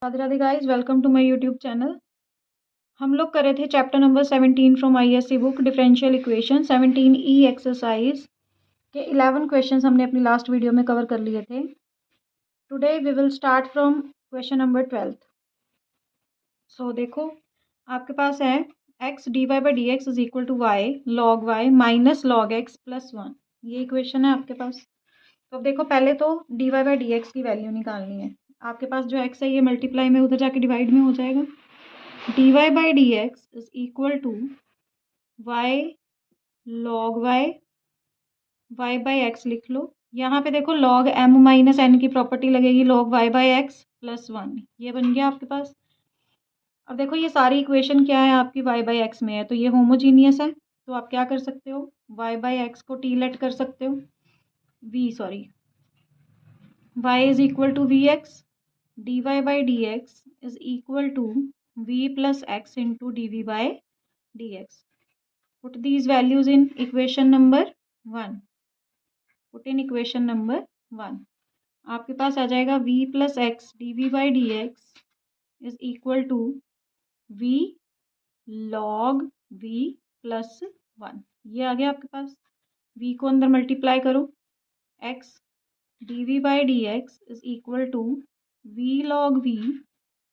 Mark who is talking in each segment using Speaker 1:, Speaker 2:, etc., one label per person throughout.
Speaker 1: Radhe Radhe guys, welcome to my YouTube channel. हम लोग कर रहे थे chapter number 17 from ISC book differential equation 17E exercise के 11 क्वेश्चंस हमने अपनी लास्ट वीडियो में कवर कर लिए थे। Today we will start from question number 12। So देखो, आपके पास है x dy by D x is equal to Y log Y minus log x plus 1। ये इक्वेशन है आपके पास। तो अब देखो, पहले तो dy बाई डी एक्स की वैल्यू निकालनी है। आपके पास जो x है ये मल्टीप्लाई में उधर जाके डिवाइड में हो जाएगा। dy by D x is equal to Y log Y, Y by X लिख लो। यहाँ पे देखो लॉग m माइनस n की प्रॉपर्टी लगेगी, log Y by X plus 1। ये बन गया आपके पास। अब देखो, ये सारी इक्वेशन क्या है आपकी वाई बाई एक्स में है, तो ये होमोजीनियस है। तो आप क्या कर सकते हो, वाई बाई एक्स को टी लेट कर सकते हो, Y is equal to we X, D Y by D x is equal to V plus x into D we by D X. Put these values in equation number 1. Put in equation number 1. आपके पास आ जाएगा v plus x D we by D x is equal to v log v plus 1। ये आ गया आपके पास। v को अंदर मल्टीप्लाई करो, x D we by D x is equal to v log v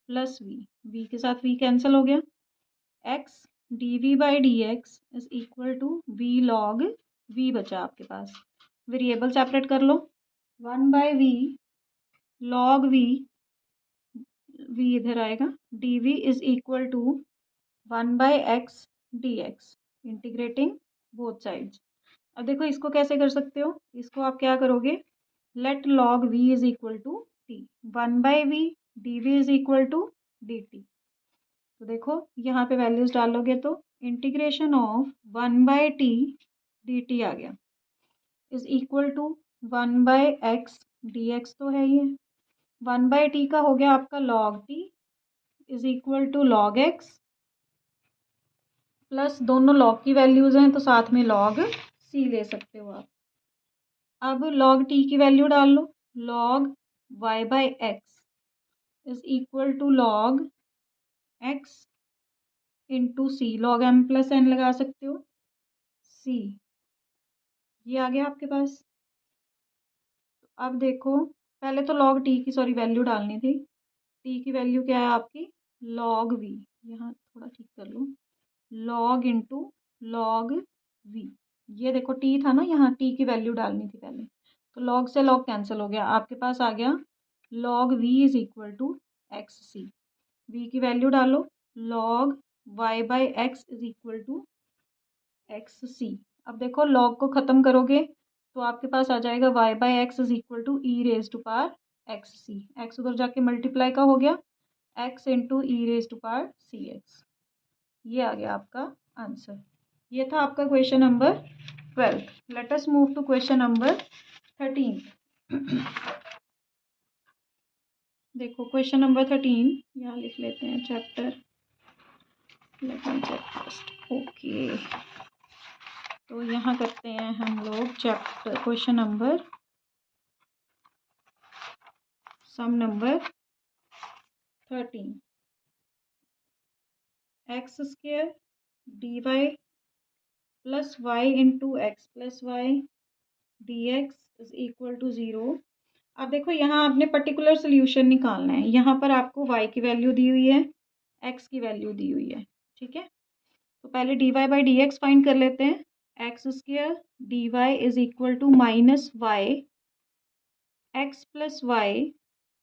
Speaker 1: plus v के साथ v cancel हो गया। x D we by D x is equal to V log V बचा आपके पास। वेरिएबल सेपरेट कर लो, 1 बाई वी लॉग वी इधर आएगा, D we is equal to 1 by x D x, integrating both sides. अब देखो, इसको कैसे कर सकते हो, इसको आप क्या करोगे, let log v is equal to t, 1 by v d we is equal to d t. तो देखो यहाँ पे वैल्यूज डालोगे तो integration of 1 by t d t आ गया is equal to 1 by x D x, तो है ये 1 बाई टी का हो गया आपका log t is equal to log x plus दोनों लॉग की वैल्यूज हैं तो साथ में लॉग सी ले सकते हो आप। अब लॉग टी की वैल्यू डाल लो, log Y by x is equal to log x into c, log m plus n लगा सकते हो, सी। ये आ गया आपके पास। अब देखो, पहले तो लॉग टी की वैल्यू डालनी थी। टी की वैल्यू क्या है आपकी, लॉग वी, यहाँ थोड़ा ठीक कर लो, लॉग इंटू लॉग वी। ये देखो टी था ना, यहाँ टी की वैल्यू डालनी थी पहले, तो लॉग से लॉग कैंसिल हो गया, आपके पास आ गया log v is equal to x c. V की वैल्यू डालो, log Y by x is equal to x c. अब देखो लॉग को ख़त्म करोगे तो आपके पास आ जाएगा y by x is equal to e raise to power x c. X उधर जाके मल्टीप्लाई का हो गया, x into e raise to power c x. ये आ गया आपका आंसर। ये था आपका question number 12। Let us move to question number 13। देखो क्वेश्चन नंबर 13 यहाँ लिख लेते हैं, chapter let me check first. Okay, तो यहाँ करते हैं हम लोग chapter question number some number 13। X square d y plus y into x plus y d x is equal to 0। अब देखो यहाँ आपने पर्टिकुलर सोल्यूशन निकालना है। यहाँ पर आपको y की वैल्यू दी हुई है, x की वैल्यू दी हुई है, ठीक है। तो पहले d Y by D x find कर लेते हैं। X square d y is equal to minus y x plus y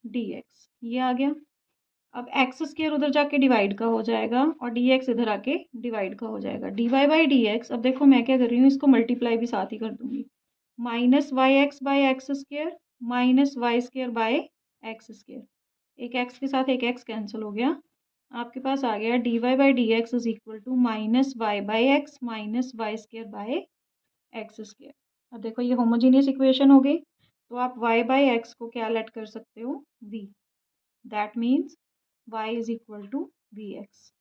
Speaker 1: d x, ये आ गया। अब एक्स स्क्वायर उधर जाके डिवाइड का हो जाएगा और डी एक्स इधर आके डिवाइड का हो जाएगा, d Y by D x. अब देखो मैं क्या कर रही हूँ, इसको मल्टीप्लाई भी साथ ही कर दूंगी, minus y x by x square minus y square by x square. एक एक्स के साथ एक एक्स कैंसिल हो गया, आपके पास आ गया d Y by D x is equal to minus y by x minus y square by x square. अब देखो ये होमोजीनियस इक्वेशन हो गई, तो आप y बाई एक्स को क्या लेट कर सकते हो, v। That means y is equal to we x.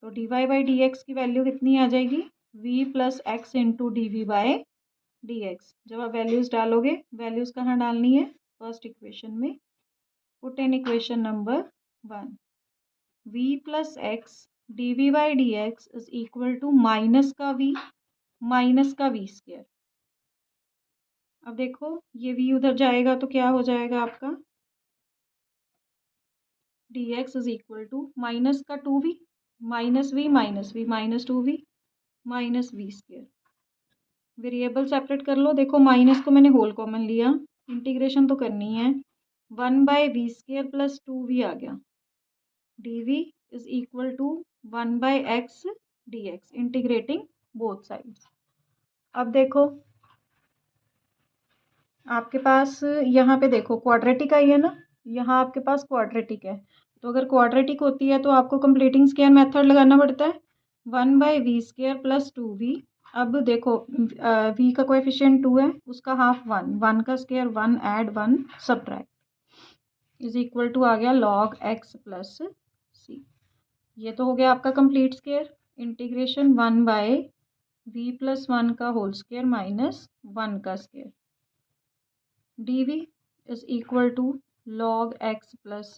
Speaker 1: तो d Y by D x की वैल्यू कितनी आ जाएगी, v plus x into D we by D x. जब आप वैल्यूज डालोगे, वैल्यूज कहाँ डालनी है, फर्स्ट इक्वेशन में। Put in equation number 1 v plus x D we by D x is equal to minus का वी स्क्वायर। अब देखो ये v उधर जाएगा तो क्या हो जाएगा आपका d x is equal to minus का 2v minus v minus 2v minus v square. Variable separate कर लो। देखो माइनस को मैंने होल कॉमन लिया, इंटीग्रेशन तो करनी है। 1 by v square plus 2v आ गया। dv is equal to 1 by x D x, integrating both sides. अब देखो आपके पास यहाँ पे देखो क्वाड्रेटिक आई है ना, यहाँ आपके पास क्वाड्रेटिक है, तो अगर क्वाड्रेटिक होती है तो आपको कंप्लीटिंग स्क्वायर मेथड लगाना पड़ता है। 1 by v square plus 2v। अब देखो v का कोएफिशिएंट 2 है, उसका हाफ 1, 1 का square 1 add 1 subtract is equal to आ गया log x प्लस सी। ये तो हो गया आपका complete square. Integration 1 by v plus 1 का होल स्क्वायर माइनस 1 का square dv is equal to log x plus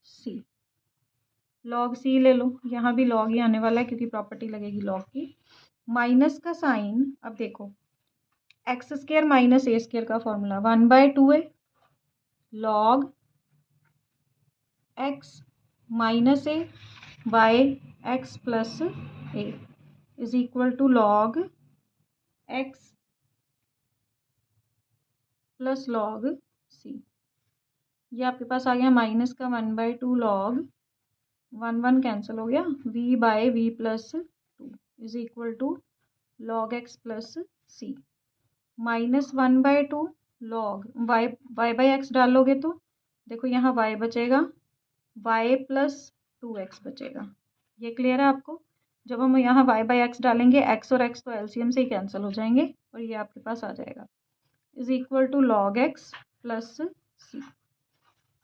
Speaker 1: सी। log c ले लो, यहाँ भी log ही आने वाला है क्योंकि प्रॉपर्टी लगेगी log की। माइनस का साइन, अब देखो x square minus a square का फॉर्मूला 1 बाय 2 है, log x minus a by x plus a is equal to log x plus log c। ये आपके पास आ गया माइनस का 1 बाई 2 log 1 1 कैंसिल हो गया, v by v plus 2 is equal to log x plus c। Minus 1 by 2 log y by x डालोगे तो देखो यहाँ y बचेगा, y प्लस 2x बचेगा। ये क्लियर है आपको? जब हम यहाँ y बाई एक्स डालेंगे x और x तो एलसीएम से ही कैंसिल हो जाएंगे और ये आपके पास आ जाएगा is equal to log x plus c.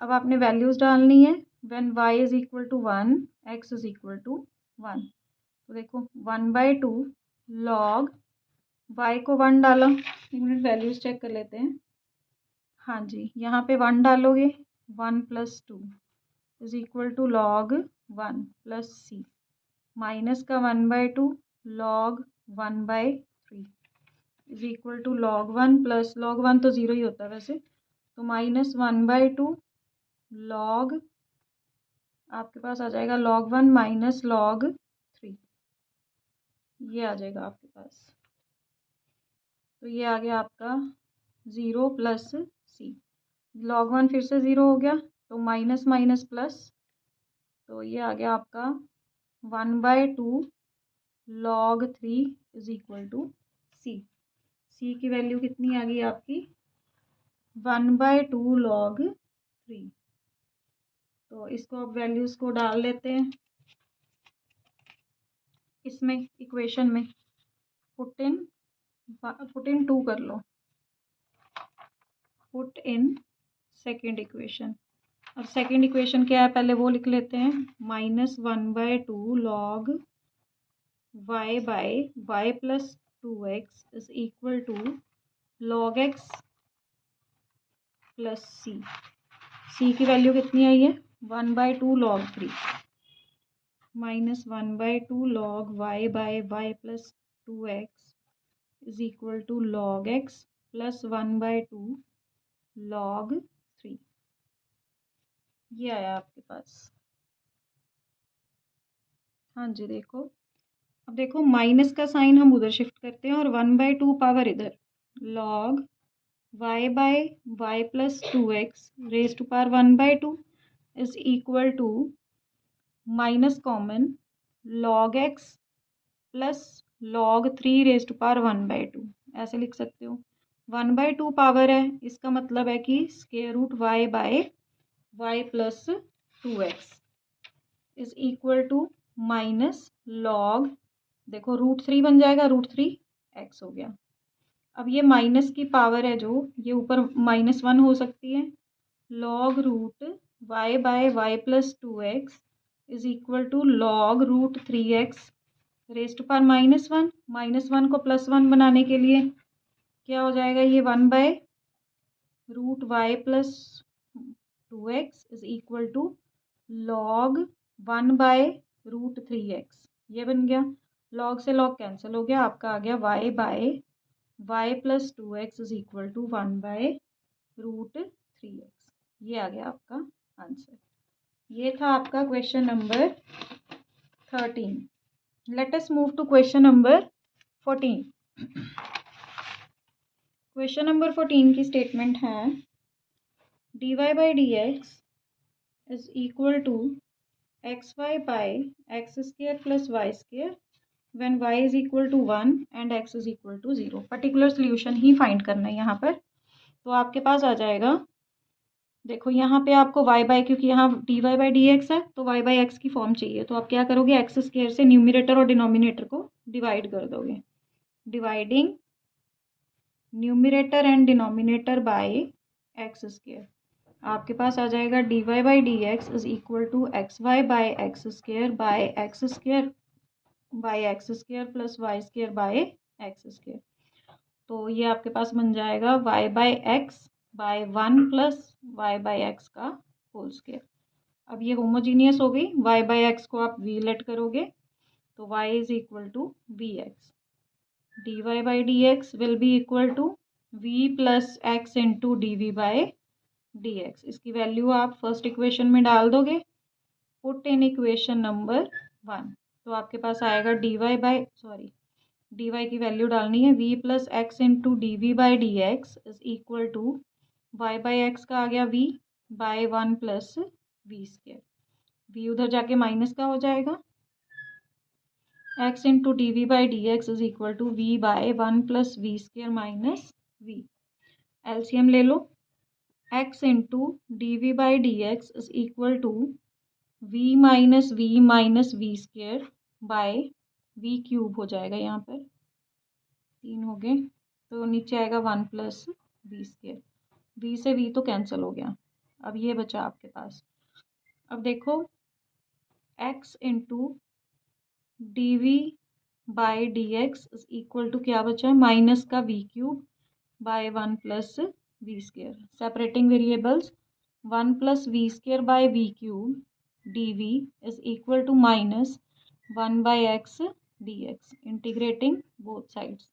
Speaker 1: अब आपने वैल्यूज डालनी है। When y is equal to 1 x is equal to 1, तो देखो 1 बाई 2 log y को 1 डाला, एक मिनट वैल्यूज चेक कर लेते हैं। हाँ जी, यहाँ पे 1 डालोगे 1 plus 2 is equal to log 1 plus c. Minus का 1 by 2 log 1 by 3 is equal to log 1 plus log 1 तो ज़ीरो ही होता है वैसे, तो माइनस 1 बाई 2 log आपके पास आ जाएगा log 1 माइनस log 3, ये आ जाएगा आपके पास। तो ये आ गया आपका 0 प्लस सी। log 1 फिर से 0 हो गया तो माइनस माइनस प्लस, तो ये आ गया आपका 1 by 2 log 3 is equal to C. C की वैल्यू कितनी आ गई आपकी 1 बाई 2 log 3। तो इसको अब वैल्यूज को डाल लेते हैं इसमें इक्वेशन में, पुट इन 2 कर लो, पुट इन सेकेंड इक्वेशन। अब सेकेंड इक्वेशन क्या है पहले वो लिख लेते हैं। Minus 1 by 2 log y by y plus 2x is equal to log x plus C. C की वैल्यू कितनी आई है 1 by 2 log 3 minus 1 by 2 log y by y plus 2x is equal to log x plus 1 by 2 log 3। ये आया आपके पास। हाँ जी देखो, अब देखो माइनस का साइन हम उधर शिफ्ट करते हैं और 1 बाई 2 पावर इधर, log y by y plus 2x raise to power 1 by 2 is equal to minus common log x plus log 3 raise to power 1 by 2, ऐसे लिख सकते हो। 1 बाई 2 पावर है, इसका मतलब है कि square root y by y plus 2x is equal to minus log, देखो रूट 3 बन जाएगा, रूट 3 x हो गया। अब ये माइनस की पावर है जो ये ऊपर -1 हो सकती है, log root y by y plus 2x is equal to log root 3x raise to power -1। -1 को +1 बनाने के लिए क्या हो जाएगा, ये 1 by root y plus 2x is equal to log 1/√3x, ये बन गया। log से log कैंसिल हो गया, आपका आ गया y + 2x is equal to 1/√3x। ये आ गया आपका आंसर। ये था आपका question number 13। Let us move to question number 14। Question number 14 की स्टेटमेंट है dy/dx is equal to xy/x² + y² when y is equal to 1 and x is equal to 0। Particular solution he find करना है यहाँ पर। तो आपके पास आ जाएगा, देखो यहाँ पे आपको क्योंकि यहाँ dy/dx है तो y/x की फॉर्म चाहिए, तो आप क्या करोगे, x² से न्यूमिनेटर और डिनोमिनेटर को डिवाइड कर दोगे। Dividing numerator and denominator by x², आपके पास आ जाएगा dy/dx is equal to xy/x² bye x² + y² तो ये आपके पास बन जाएगा y/x/1 + y/x का होल स्क्वायर। अब ये होमोजीनियस हो गई, y/x को आप v लेट करोगे तो y is equal to vx। dy/dx will be equal to v + x into dv/dx। इसकी वैल्यू आप फर्स्ट इक्वेशन में डाल दोगे, पुट इन इक्वेशन नंबर 1, तो आपके पास आएगा dy की वैल्यू डालनी है v + x into dv/dx is equal to y/x का आ गया v/1 + v²। v उधर जाके माइनस का हो जाएगा, x into dv/dx is equal to v/1 + v² minus v। LCM ले लो, x into dv/dx is equal to v - v - v² हो जाएगा, यहाँ पर 3 हो गए तो नीचे आएगा 1 + v²। v से v तो कैंसिल हो गया, अब ये बचा आपके पास। अब देखो x into dv/dx is equal to क्या बचा, माइनस का v³ by 1 + v²। Separating variables 1 + v² by v³ dv is equal to -1/x dx। Integrating both sides,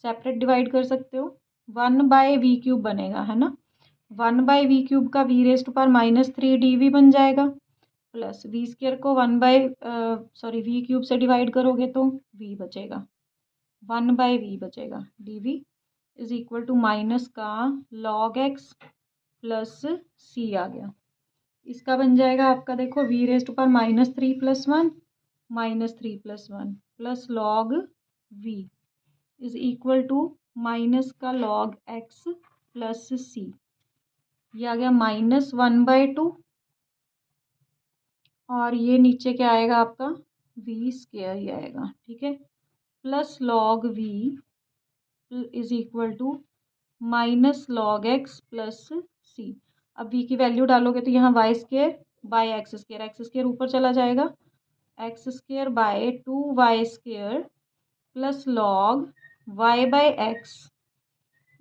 Speaker 1: separate divide कर सकते हो, 1/v³ बनेगा, है ना। 1/v³ का v⁻³ dv बन जाएगा, प्लस v² को v³ से डिवाइड करोगे तो v बचेगा, 1/v बचेगा। dv is equal to minus का log x प्लस c आ गया। इसका बन जाएगा आपका, देखो v⁻³ + 3 + 1 plus log v is equal to minus का log x प्लस c, ये आ गया -1/2 और ये नीचे क्या आएगा आपका v² ही आएगा, ठीक है, plus log v is equal to minus log x plus c। अब v की वैल्यू डालोगे तो यहाँ y² बाय x² ऊपर चला जाएगा, x² by 2y² plus log y/x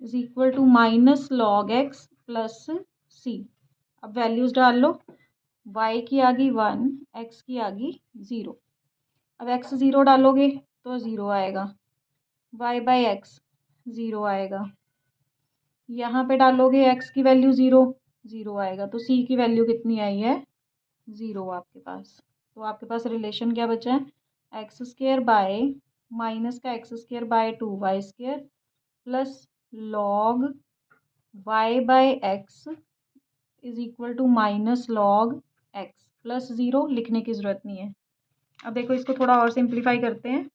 Speaker 1: is equal to minus log x plus c। अब वैल्यूज डाल लो, y की आ गई 1, x की आ गई 0। अब x 0 डालोगे तो 0 आएगा, y/x 0 आएगा, यहाँ पे डालोगे x की वैल्यू 0 आएगा, तो c की वैल्यू कितनी आई है, 0 आपके पास। तो आपके पास रिलेशन क्या बचा है, x² बाय माइनस का x² by 2y² plus log y/x is equal to minus log x plus 0, लिखने की ज़रूरत नहीं है। अब देखो इसको थोड़ा और सिंप्लीफाई करते हैं,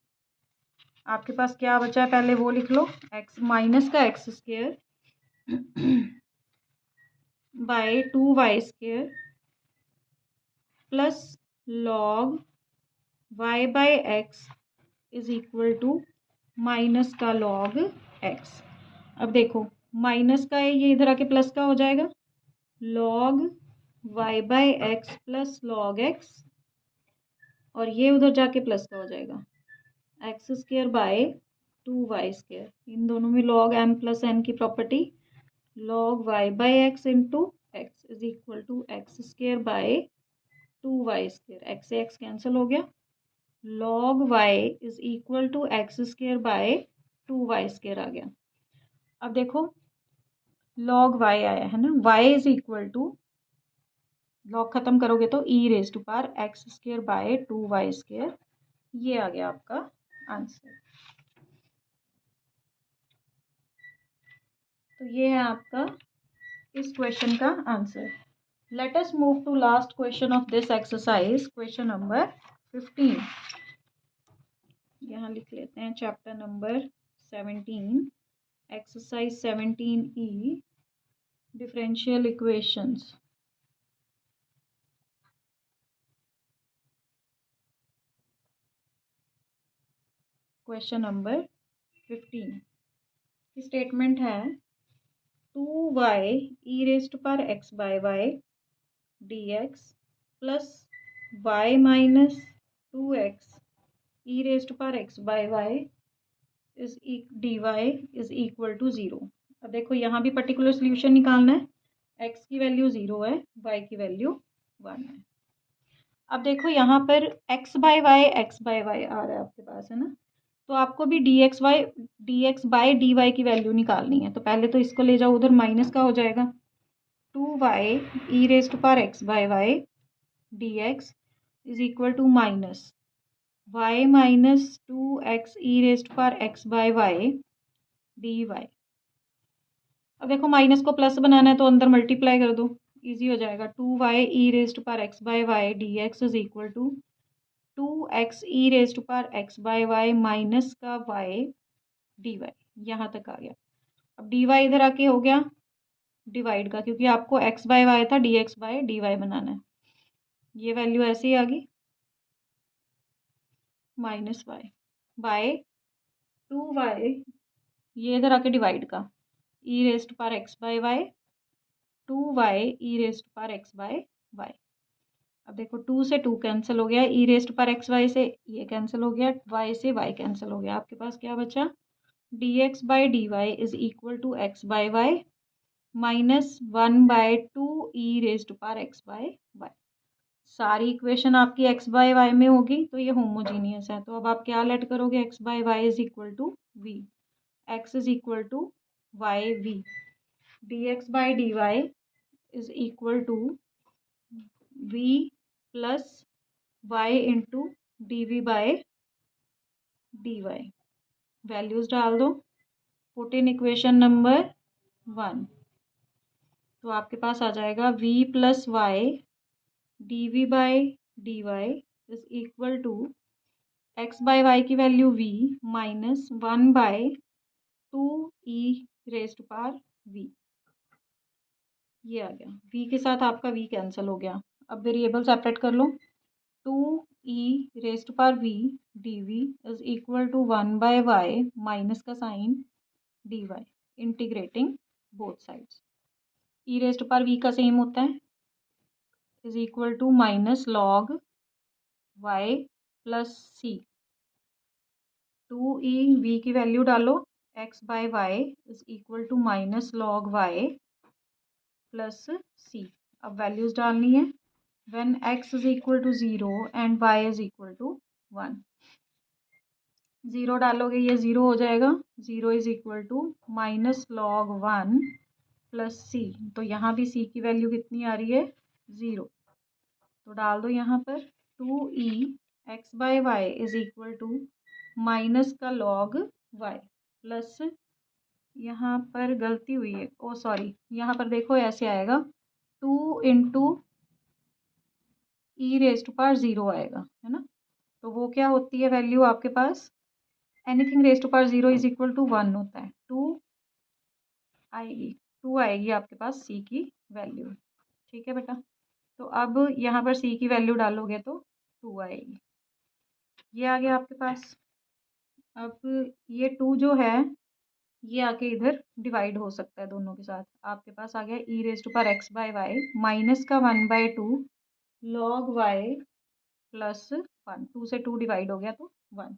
Speaker 1: आपके पास क्या बचा है पहले वो लिख लो, x माइनस का x² by 2y² plus log y/x is equal to minus का log x। अब देखो माइनस का है, ये इधर आके प्लस का हो जाएगा, log y/x plus log x, और ये उधर जाके प्लस का हो जाएगा, x² बाय 2y²। इन दोनों में log m + n की property, log y/x into x is equal to x² by 2y², x से एक्स कैंसिल हो गया, log y is equal to x² by 2y² आ गया। अब देखो log y आया है ना, y is equal to, log खत्म करोगे तो e⁻x² बाय 2y², ये आ गया आपका आंसर। तो ये है आपका इस क्वेश्चन का answer. Let us move to last question of this exercise, question number 15। यहाँ लिख लेते हैं chapter number 17, exercise 17E, differential equations. Question number 15 की स्टेटमेंट है 2y e⁻x/y dx plus y minus 2x e⁻x/y dy is equal to 0। अब देखो यहाँ भी पर्टिकुलर सोल्यूशन निकालना है, x की वैल्यू 0 है, y की वैल्यू 1 है। अब देखो यहाँ पर x/y आ रहा है आपके पास, है ना, तो आपको भी dx बाय dy की वैल्यू निकालनी है। तो पहले तो इसको ले जाओ उधर, माइनस का हो जाएगा, 2y e⁻x/y dx is equal to minus y minus 2x e⁻x/y dy। अब देखो माइनस को प्लस बनाना है तो अंदर मल्टीप्लाई कर दो, इजी हो जाएगा। 2y e⁻x/y dx is equal to 2x e⁻x/y minus का y dy, यहाँ तक आ गया। अब dy इधर आके हो गया डिवाइड का, क्योंकि आपको x/y था, dx बाय dy बनाना है। ये वैल्यू ऐसे ही आ गई, माइनस y बाय 2y, ये इधर आके डिवाइड का, e⁻x/y 2y e⁻x/y। अब देखो 2 से 2 कैंसिल हो गया, e⁻x/y से ये कैंसिल हो गया, y से y कैंसिल हो गया, आपके पास क्या बचा, dx by dy is equal to x/y minus 1/2 e⁻x/y। सारी इक्वेशन आपकी x/y में होगी तो ये होमोजीनियस है। तो अब आप क्या लेट करोगे, x/y is equal to v, x is equal to y v, dx by dy is equal to v plus y into dv by dy। Values डाल दो, पुट इन इक्वेशन नंबर 1, तो आपके पास आ जाएगा v plus y dv by dy is equal to x by y की value v minus 1/2 e⁻v, ये आ गया। v के साथ आपका v कैंसिल हो गया। अब वेरिएबल सेपरेट कर लो, 2e⁻v dv is equal to 1/y minus का sine dy, integrating both sides. e⁻v का सेम होता है, is equal to minus log y plus c। 2e की वैल्यू डालो, x by y is equal to minus log y plus c। अब values डालनी है, when x is equal to 0 and y is equal to 1, 0 डालोगे ये 0 हो जाएगा, 0 is equal to minus log 1 plus c। तो यहाँ भी c की वैल्यू कितनी आ रही है, 0, तो डाल दो यहाँ पर 2e x/y is equal to minus का लॉग y प्लस, यहाँ पर गलती हुई है, ओ सॉरी, यहाँ पर देखो ऐसे आएगा 2 इंटू e⁻0 आएगा, है ना, तो वो क्या होती है वैल्यू आपके पास, anything raise to power 0 is equal to 1 होता है, 2 आएगी आपके पास c की वैल्यू। ठीक है बेटा, तो अब यहाँ पर c की वैल्यू डालोगे तो 2 आएगी, ये आ गया आपके पास। अब ये 2 जो है ये आके इधर डिवाइड हो सकता है दोनों के साथ, आपके पास आ गया e⁻x/y माइनस का 1/2 log y प्लस 1, 2 से 2 डिवाइड हो गया तो 1,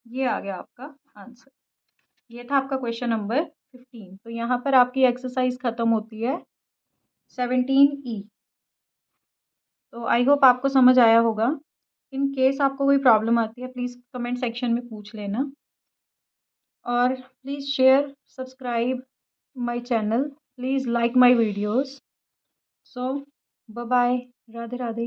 Speaker 1: ये आ गया आपका आंसर। ये था आपका क्वेश्चन नंबर 15। तो यहाँ पर आपकी एक्सरसाइज खत्म होती है 17E। तो आई होप आपको समझ आया होगा। इन केस आपको कोई प्रॉब्लम आती है प्लीज़ कमेंट सेक्शन में पूछ लेना, और please share, subscribe my channel, please like my videos. So bye bye, Radhe Radhe.